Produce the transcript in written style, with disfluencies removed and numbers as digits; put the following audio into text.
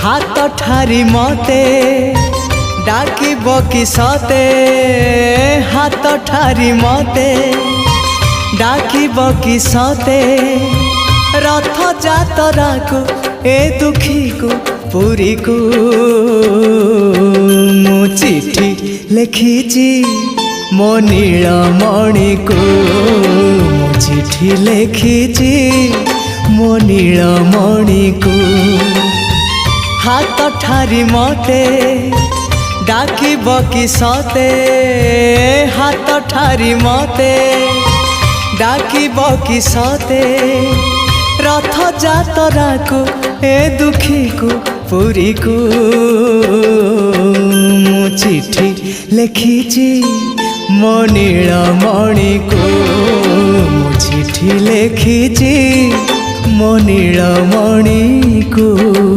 हाथ ठारी मते डाकिब कि सते हाथ ठारी मते डाकिब कि सते रथ जातरा को ए दुखी को पुरी को मु चिठी लिखिची मो नीलमणि को मु चिठी लिखिची मो नीलमणि को हाथ ठारी मते डाकिब कि सते हाथ ठारी मते डाकिब कि सते रथ जातरा को ए दुखी को पुरी को मु चिठी लिखिची मो नीलमणि को मु चिठी लिखिची मो नीलमणि को।